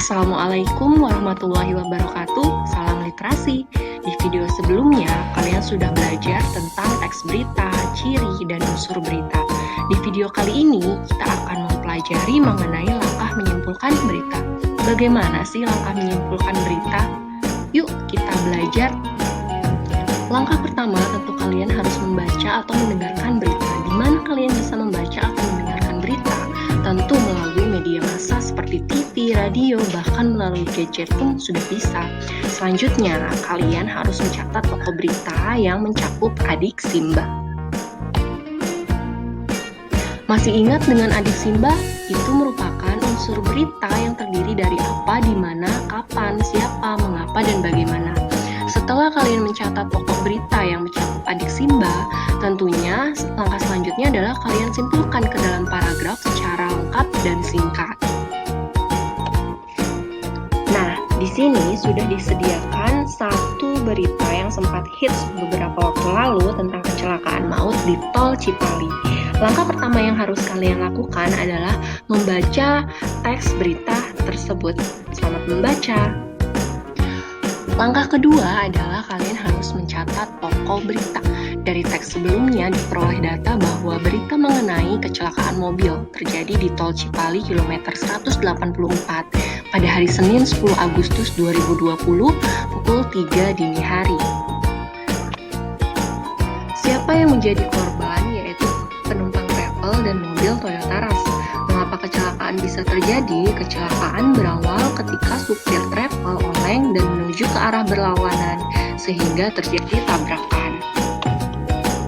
Assalamualaikum warahmatullahi wabarakatuh. Salam literasi. Di video sebelumnya, kalian sudah belajar tentang teks berita, ciri, dan unsur berita. Di video kali ini, kita akan mempelajari mengenai langkah menyimpulkan berita. Bagaimana sih langkah menyimpulkan berita? Yuk, kita belajar. Langkah pertama, tentu kalian harus membaca atau mendengarkan berita. Di mana kalian bisa membaca atau mendengarkan berita? Tentu melalui media massa seperti TV, radio, bahkan melalui gadget pun sudah bisa. Selanjutnya, kalian harus mencatat pokok berita yang mencakup adik Simba. Masih ingat dengan adik Simba? Itu merupakan unsur berita yang terdiri dari apa, di mana, kapan, siapa, mengapa, dan bagaimana. Setelah kalian mencatat pokok berita yang mencakup adik Simba, tentunya langkah selanjutnya adalah kalian simpulkan ke dalam paragraf secara lengkap dan singkat. Nah, di sini sudah disediakan satu berita yang sempat hits beberapa waktu lalu tentang kecelakaan maut di Tol Cipali. Langkah pertama yang harus kalian lakukan adalah membaca teks berita tersebut. Selamat membaca. Langkah kedua adalah kalian harus mencatat pokok berita. Dari teks sebelumnya diperoleh data bahwa berita mengenai kecelakaan mobil terjadi di Tol Cipali kilometer 184 pada hari Senin 10 Agustus 2020 pukul 3 dini hari. Siapa yang menjadi korban yaitu penumpang travel dan mobil Toyota Rush. Mengapa kecelakaan bisa terjadi? Kecelakaan berawal ketika supir travel oleng dan menuju ke arah berlawanan sehingga terjadi tabrakan.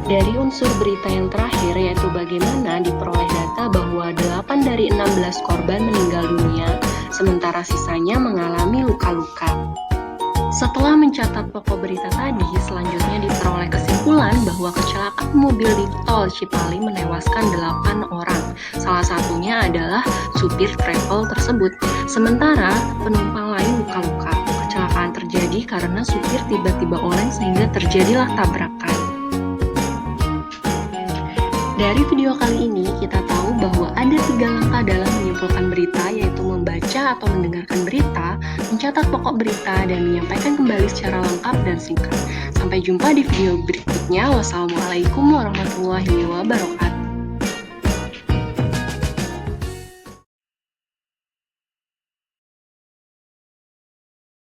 Dari unsur berita yang terakhir yaitu bagaimana diperoleh data bahwa 8 dari 16 korban meninggal dunia sementara sisanya mengalami luka-luka. Setelah mencatat pokok berita tadi, selanjutnya diperoleh kesimpulan bahwa kecelakaan mobil di Tol Cipali menewaskan 8 orang. Salah satunya adalah supir travel tersebut. Sementara penumpang lain luka-luka. Kecelakaan terjadi karena supir tiba-tiba oleng sehingga terjadilah tabrakan. Dari video kali ini, kita tahu bahwa ada 3 langkah dalam menyimpulkan berita, yaitu membaca atau mendengarkan berita, mencatat pokok berita, dan menyampaikan kembali secara lengkap dan singkat. Sampai jumpa di video berikutnya. Wassalamualaikum warahmatullahi wabarakatuh.